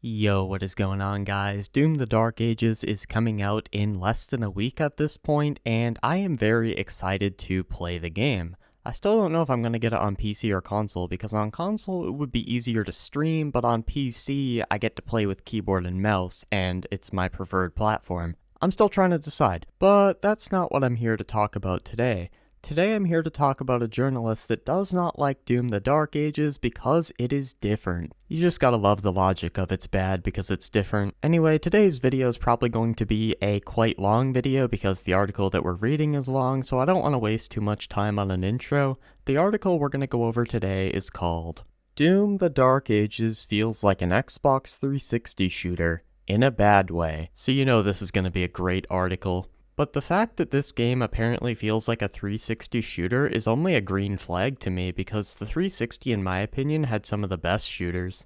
Yo, what is going on, guys? Doom the Dark Ages is coming out in less than a week at this point, and I am very excited to play the game. I still don't know if I'm going to get it on PC or console, because on console it would be easier to stream, but on PC I get to play with keyboard and mouse, and it's my preferred platform. I'm still trying to decide, but that's not what I'm here to talk about today. Today I'm here to talk about a journalist that does not like Doom the Dark Ages because it is different. You just gotta love the logic of it's bad because it's different. Anyway, today's video is probably going to be a quite long video because the article that we're reading is long, so I don't want to waste too much time on an intro. The article we're going to go over today is called Doom the Dark Ages Feels Like an Xbox 360 Shooter in a Bad Way. So you know this is going to be a great article. But the fact that this game apparently feels like a 360 shooter is only a green flag to me because the 360 in my opinion had some of the best shooters.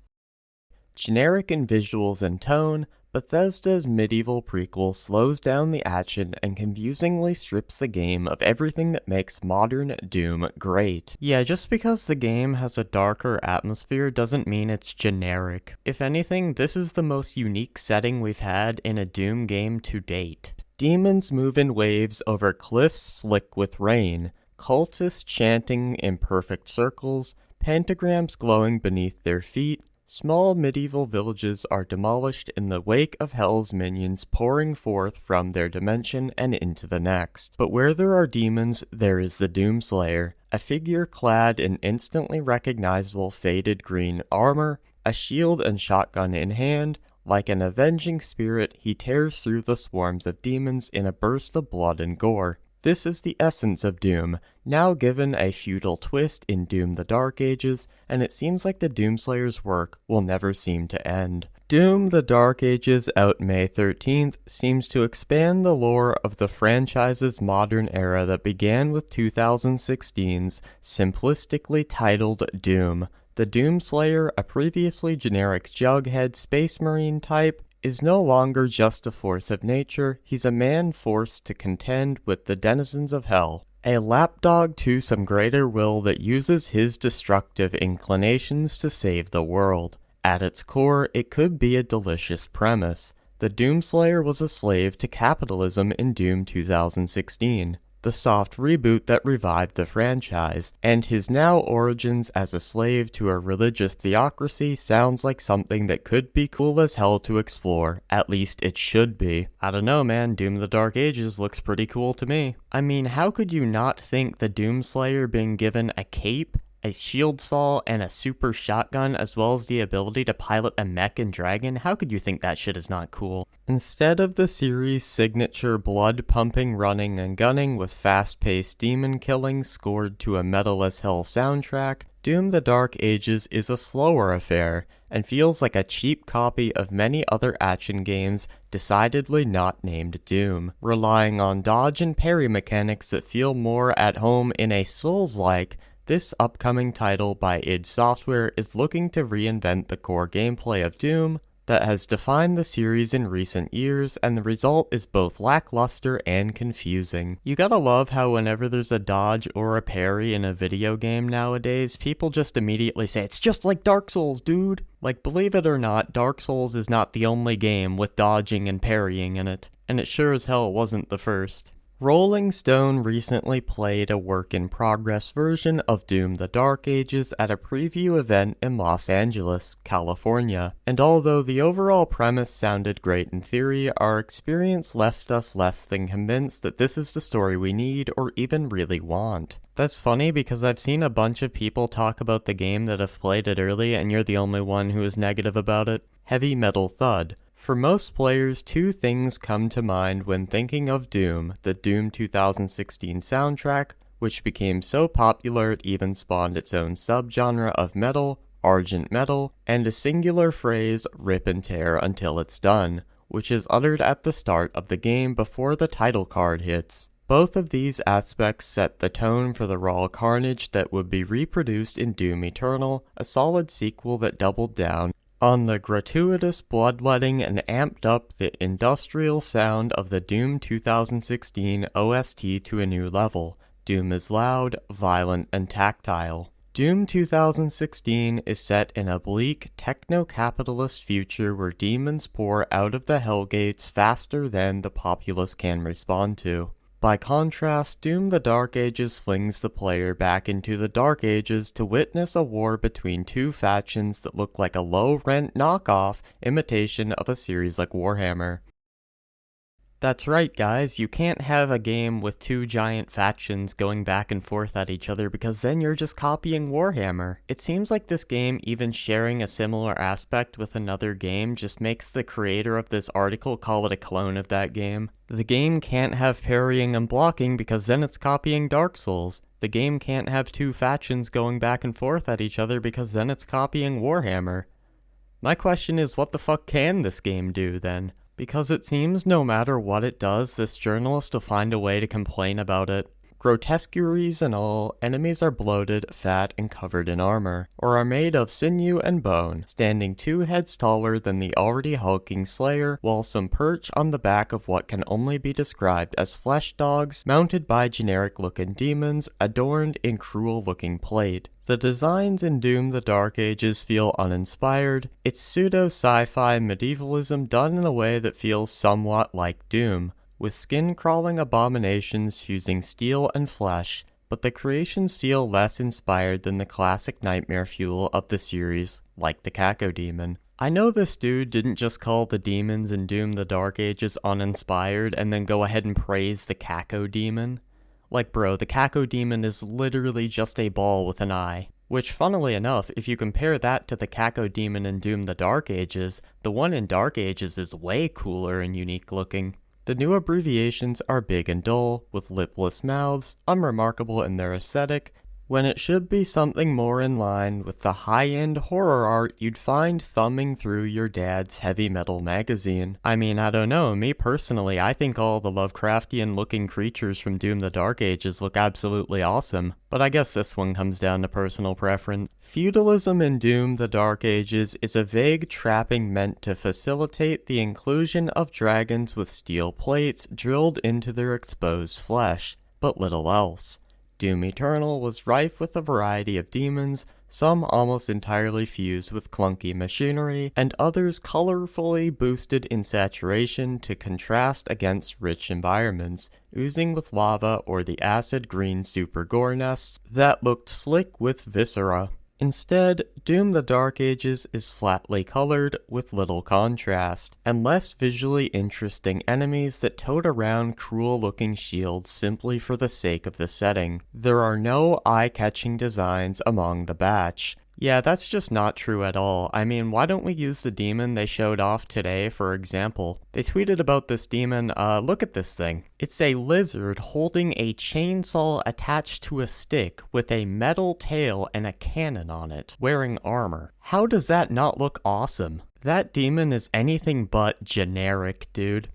Generic in visuals and tone, Bethesda's medieval prequel slows down the action and confusingly strips the game of everything that makes modern Doom great. Yeah, just because the game has a darker atmosphere doesn't mean it's generic. If anything, this is the most unique setting we've had in a Doom game to date. Demons move in waves over cliffs slick with rain, cultists chanting in perfect circles, pentagrams glowing beneath their feet. Small medieval villages are demolished in the wake of Hell's minions pouring forth from their dimension and into the next. But where there are demons, there is the Doomslayer, a figure clad in instantly recognizable faded green armor, a shield and shotgun in hand. Like an avenging spirit, he tears through the swarms of demons in a burst of blood and gore. This is the essence of Doom, now given a feudal twist in Doom the Dark Ages, and it seems like the Doomslayer's work will never seem to end. Doom the Dark Ages, out May 13th, seems to expand the lore of the franchise's modern era that began with 2016's simplistically titled Doom. The Doomslayer, a previously generic Jughead Space Marine type, is no longer just a force of nature, he's a man forced to contend with the denizens of hell. A lapdog to some greater will that uses his destructive inclinations to save the world. At its core, it could be a delicious premise. The Doomslayer was a slave to capitalism in Doom 2016. The soft reboot that revived the franchise, and his now origins as a slave to a religious theocracy sounds like something that could be cool as hell to explore, at least it should be. I don't know, man, Doom of the Dark Ages looks pretty cool to me. I mean, how could you not think the Doomslayer being given a cape, a shield saw, and a super shotgun, as well as the ability to pilot a mech and dragon? How could you think that shit is not cool? Instead of the series' signature blood-pumping running and gunning with fast-paced demon killing scored to a metal-as-hell soundtrack, Doom the Dark Ages is a slower affair, and feels like a cheap copy of many other action games decidedly not named Doom, relying on dodge and parry mechanics that feel more at home in a Souls-like. This upcoming title by id Software is looking to reinvent the core gameplay of Doom that has defined the series in recent years, and the result is both lackluster and confusing. You gotta love how whenever there's a dodge or a parry in a video game nowadays, people just immediately say, it's just like Dark Souls, dude! Like, believe it or not, Dark Souls is not the only game with dodging and parrying in it, and it sure as hell wasn't the first. Rolling Stone recently played a work-in-progress version of Doom the Dark Ages at a preview event in Los Angeles, California, and although the overall premise sounded great in theory, our experience left us less than convinced that this is the story we need or even really want. That's funny because I've seen a bunch of people talk about the game that have played it early, and you're the only one who is negative about it. Heavy Metal Thud. For most players, two things come to mind when thinking of Doom: the Doom 2016 soundtrack, which became so popular it even spawned its own subgenre of metal, Argent Metal, and a singular phrase, rip and tear until it's done, which is uttered at the start of the game before the title card hits. Both of these aspects set the tone for the raw carnage that would be reproduced in Doom Eternal, a solid sequel that doubled down on the gratuitous bloodletting and amped up the industrial sound of the Doom 2016 OST to a new level. Doom is loud, violent, and tactile. Doom 2016 is set in a bleak, techno-capitalist future where demons pour out of the hellgates faster than the populace can respond to. By contrast, Doom the Dark Ages flings the player back into the Dark Ages to witness a war between two factions that look like a low-rent knockoff imitation of a series like Warhammer. That's right, guys, you can't have a game with two giant factions going back and forth at each other because then you're just copying Warhammer. It seems like this game, even sharing a similar aspect with another game, just makes the creator of this article call it a clone of that game. The game can't have parrying and blocking because then it's copying Dark Souls. The game can't have two factions going back and forth at each other because then it's copying Warhammer. My question is, what the fuck can this game do then? Because it seems no matter what it does, this journalist will find a way to complain about it. Grotesqueries and all, enemies are bloated, fat, and covered in armor, or are made of sinew and bone, standing 2 heads taller than the already hulking Slayer, while some perch on the back of what can only be described as flesh dogs, mounted by generic-looking demons, adorned in cruel-looking plate. The designs in Doom the Dark Ages feel uninspired. It's pseudo-sci-fi medievalism done in a way that feels somewhat like Doom, with skin-crawling abominations fusing steel and flesh, but the creations feel less inspired than the classic nightmare fuel of the series, like the Cacodemon. I know this dude didn't just call the demons in Doom the Dark Ages uninspired and then go ahead and praise the Cacodemon. Like bro, the Cacodemon is literally just a ball with an eye. Which, funnily enough, if you compare that to the Cacodemon in Doom the Dark Ages, the one in Dark Ages is way cooler and unique looking. The new abbreviations are big and dull, with lipless mouths, unremarkable in their aesthetic, when it should be something more in line with the high-end horror art you'd find thumbing through your dad's heavy metal magazine. I mean, I don't know, me personally, I think all the Lovecraftian-looking creatures from Doom the Dark Ages look absolutely awesome, but I guess this one comes down to personal preference. Feudalism in Doom the Dark Ages is a vague trapping meant to facilitate the inclusion of dragons with steel plates drilled into their exposed flesh, but little else. Doom Eternal was rife with a variety of demons, some almost entirely fused with clunky machinery, and others colorfully boosted in saturation to contrast against rich environments, oozing with lava or the acid green super gore nests that looked slick with viscera. Instead, Doom the Dark Ages is flatly colored with little contrast, and less visually interesting enemies that tote around cruel-looking shields simply for the sake of the setting. There are no eye-catching designs among the batch. Yeah, that's just not true at all. I mean, why don't we use the demon they showed off today for example? They tweeted about this demon, look at this thing. It's a lizard holding a chainsaw attached to a stick with a metal tail and a cannon on it, wearing armor. How does that not look awesome? That demon is anything but generic, dude.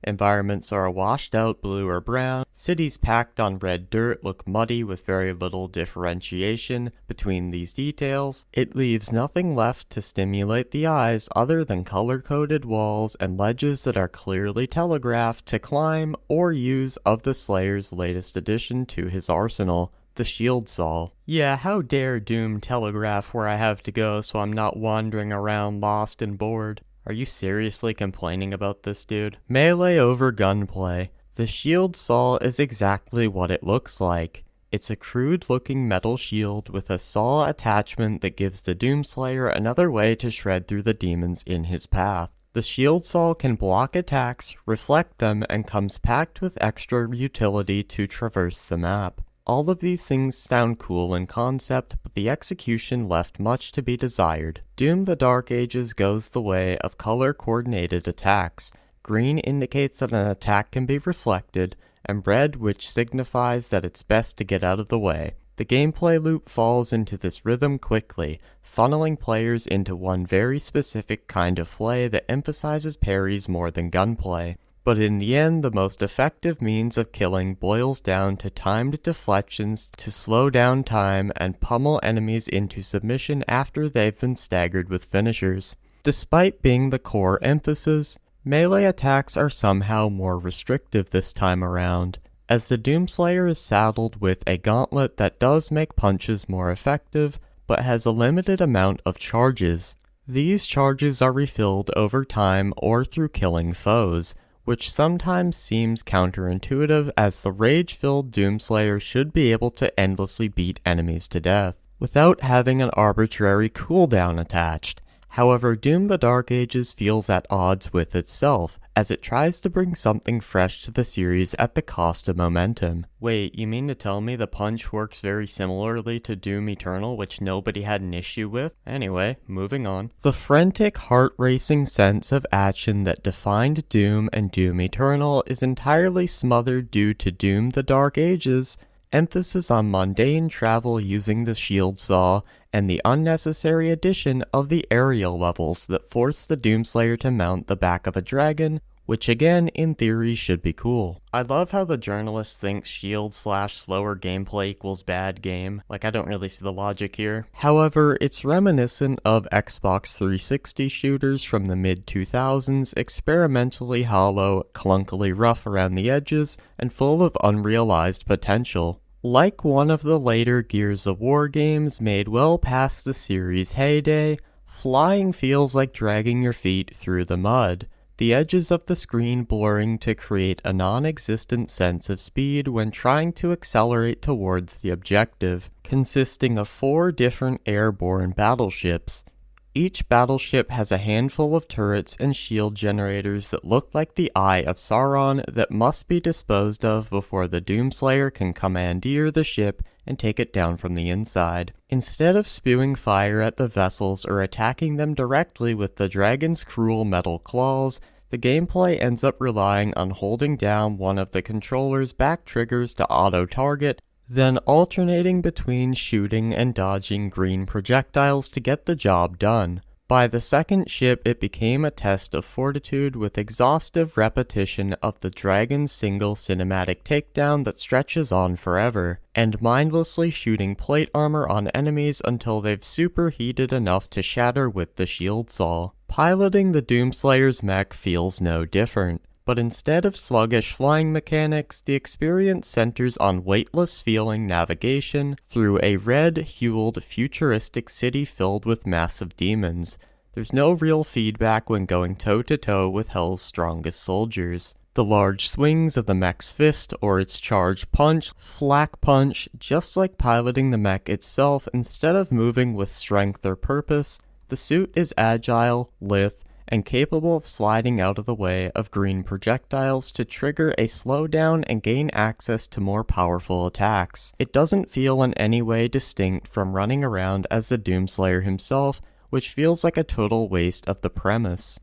Environments are washed out blue or brown. Cities packed on red dirt look muddy with very little differentiation between these details. It leaves nothing left to stimulate the eyes other than color-coded walls and ledges that are clearly telegraphed to climb or use of the Slayer's latest addition to his arsenal, the shield saw. Yeah, how dare Doom telegraph where I have to go so I'm not wandering around lost and bored. Are you seriously complaining about this, dude? Melee over gunplay. The shield saw is exactly what it looks like. It's a crude-looking metal shield with a saw attachment that gives the Doomslayer another way to shred through the demons in his path. The shield saw can block attacks, reflect them, and comes packed with extra utility to traverse the map. All of these things sound cool in concept, but the execution left much to be desired. Doom the Dark Ages goes the way of color-coordinated attacks. Green indicates that an attack can be reflected, and red which signifies that it's best to get out of the way. The gameplay loop falls into this rhythm quickly, funneling players into one very specific kind of play that emphasizes parries more than gunplay. But in the end, the most effective means of killing boils down to timed deflections to slow down time and pummel enemies into submission after they've been staggered with finishers. Despite being the core emphasis, melee attacks are somehow more restrictive this time around. as the Doomslayer is saddled with a gauntlet that does make punches more effective, but has a limited amount of charges. These charges are refilled over time or through killing foes, which sometimes seems counterintuitive as the rage-filled Doomslayer should be able to endlessly beat enemies to death, without having an arbitrary cooldown attached. However, Doom the Dark Ages feels at odds with itself, as it tries to bring something fresh to the series at the cost of momentum. Wait, you mean to tell me the punch works very similarly to Doom Eternal, which nobody had an issue with? Anyway, moving on. The frantic, heart-racing sense of action that defined Doom and Doom Eternal is entirely smothered due to Doom the Dark Ages' emphasis on mundane travel using the shield saw, and the unnecessary addition of the aerial levels that force the Doomslayer to mount the back of a dragon, which again, in theory, should be cool. I love how the journalist thinks shield/slower gameplay equals bad game. Like, I don't really see the logic here. However, it's reminiscent of Xbox 360 shooters from the mid-2000s, experimentally hollow, clunkily rough around the edges, and full of unrealized potential. Like one of the later Gears of War games made well past the series' heyday, flying feels like dragging your feet through the mud, the edges of the screen blurring to create a non-existent sense of speed when trying to accelerate towards the objective, consisting of 4 different airborne battleships. Each battleship has a handful of turrets and shield generators that look like the Eye of Sauron that must be disposed of before the Doomslayer can commandeer the ship and take it down from the inside. Instead of spewing fire at the vessels or attacking them directly with the dragon's cruel metal claws, the gameplay ends up relying on holding down one of the controller's back triggers to auto-target, then alternating between shooting and dodging green projectiles to get the job done. By the second ship, it became a test of fortitude with exhaustive repetition of the dragon's single cinematic takedown that stretches on forever, and mindlessly shooting plate armor on enemies until they've superheated enough to shatter with the shield saw. Piloting the Doomslayer's mech feels no different. But instead of sluggish flying mechanics, the experience centers on weightless-feeling navigation through a red-hued, futuristic city filled with massive demons. There's no real feedback when going toe-to-toe with Hell's strongest soldiers. The large swings of the mech's fist or its charged punch, flak punch, just like piloting the mech itself instead of moving with strength or purpose. The suit is agile, lithe, and capable of sliding out of the way of green projectiles to trigger a slowdown and gain access to more powerful attacks. It doesn't feel in any way distinct from running around as the Doomslayer himself, which feels like a total waste of the premise.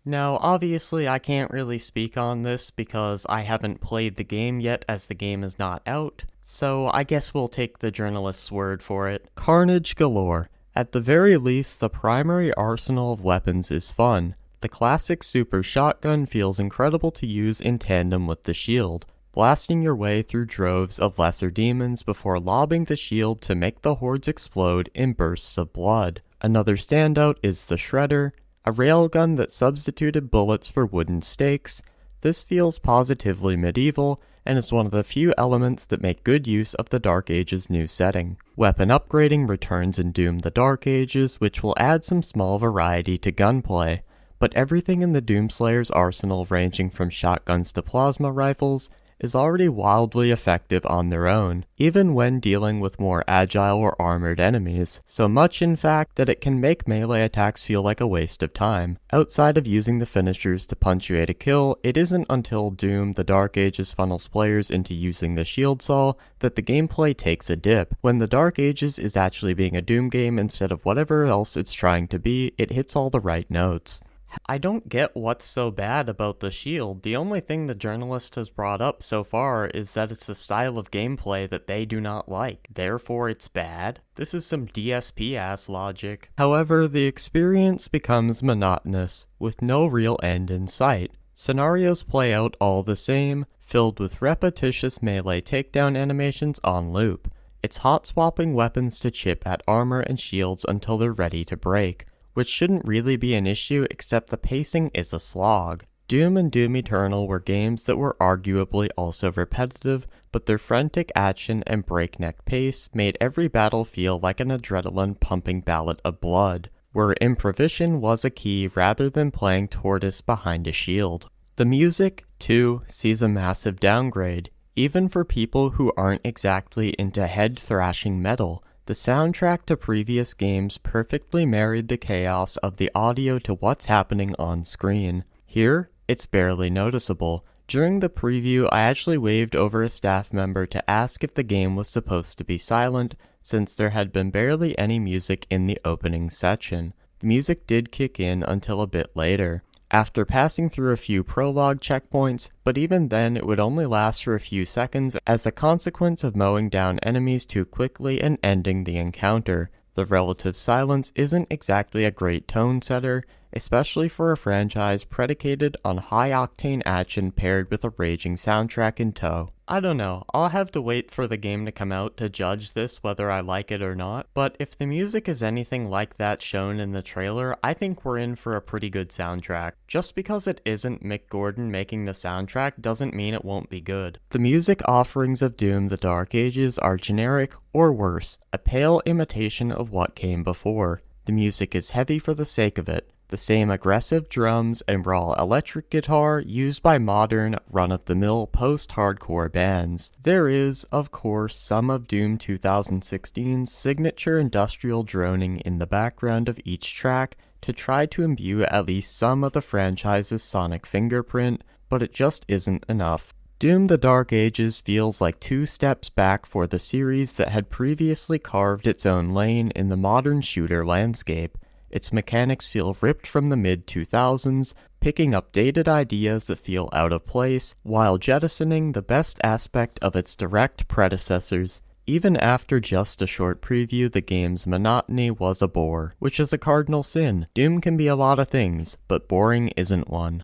Now, obviously I can't really speak on this because I haven't played the game yet as the game is not out, so I guess we'll take the journalist's word for it. Carnage galore. At the very least, the primary arsenal of weapons is fun. The classic super shotgun feels incredible to use in tandem with the shield, blasting your way through droves of lesser demons before lobbing the shield to make the hordes explode in bursts of blood. Another standout is the Shredder, a railgun that substituted bullets for wooden stakes. This feels positively medieval, and is one of the few elements that make good use of the Dark Ages' new setting. Weapon upgrading returns in Doom the Dark Ages, which will add some small variety to gunplay, but everything in the Doomslayer's arsenal ranging from shotguns to plasma rifles is already wildly effective on their own, even when dealing with more agile or armored enemies, so much in fact that it can make melee attacks feel like a waste of time. Outside of using the finishers to punctuate a kill, it isn't until Doom the Dark Ages funnels players into using the shield saw that the gameplay takes a dip. When the Dark Ages is actually being a Doom game instead of whatever else it's trying to be, it hits all the right notes. I don't get what's so bad about the shield. The only thing the journalist has brought up so far is that it's a style of gameplay that they do not like. Therefore it's bad? This is some DSP-ass logic. However, the experience becomes monotonous, with no real end in sight. Scenarios play out all the same, filled with repetitious melee takedown animations on loop. It's hot-swapping weapons to chip at armor and shields until they're ready to break, which shouldn't really be an issue except the pacing is a slog. Doom and Doom Eternal were games that were arguably also repetitive, but their frantic action and breakneck pace made every battle feel like an adrenaline-pumping ballad of blood, where improvisation was a key rather than playing tortoise behind a shield. The music, too, sees a massive downgrade. Even for people who aren't exactly into head-thrashing metal, the soundtrack to previous games perfectly married the chaos of the audio to what's happening on screen. Here, it's barely noticeable. During the preview, I actually waved over a staff member to ask if the game was supposed to be silent, since there had been barely any music in the opening section. The music did kick in until a bit later, after passing through a few prologue checkpoints, but even then it would only last for a few seconds as a consequence of mowing down enemies too quickly and ending the encounter. The relative silence isn't exactly a great tone setter, especially for a franchise predicated on high-octane action paired with a raging soundtrack in tow. I don't know, I'll have to wait for the game to come out to judge this whether I like it or not, but if the music is anything like that shown in the trailer, I think we're in for a pretty good soundtrack. Just because it isn't Mick Gordon making the soundtrack doesn't mean it won't be good. The music offerings of Doom: The Dark Ages are generic, or worse, a pale imitation of what came before. The music is heavy for the sake of it. The same aggressive drums and raw electric guitar used by modern, run-of-the-mill post-hardcore bands. There is, of course, some of Doom 2016's signature industrial droning in the background of each track to try to imbue at least some of the franchise's sonic fingerprint, but it just isn't enough. Doom: The Dark Ages feels like 2 steps back for the series that had previously carved its own lane in the modern shooter landscape. Its mechanics feel ripped from the mid-2000s, picking up dated ideas that feel out of place, while jettisoning the best aspect of its direct predecessors. Even after just a short preview, the game's monotony was a bore, which is a cardinal sin. Doom can be a lot of things, but boring isn't one.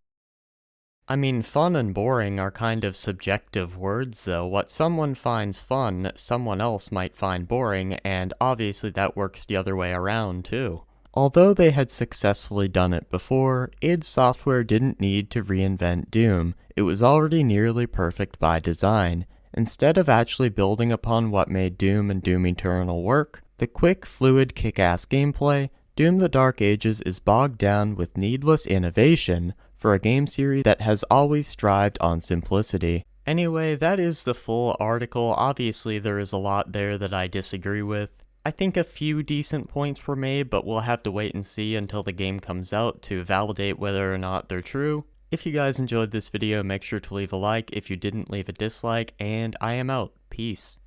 I mean, fun and boring are kind of subjective words though. What someone finds fun, someone else might find boring, and obviously that works the other way around too. Although they had successfully done it before, id Software didn't need to reinvent Doom. It was already nearly perfect by design. Instead of actually building upon what made Doom and Doom Eternal work, the quick, fluid, kick-ass gameplay, Doom: The Dark Ages is bogged down with needless innovation for a game series that has always strived on simplicity. Anyway, that is the full article. Obviously there is a lot there that I disagree with. I think a few decent points were made, but we'll have to wait and see until the game comes out to validate whether or not they're true. If you guys enjoyed this video, make sure to leave a like. If you didn't, leave a dislike, and I am out. Peace.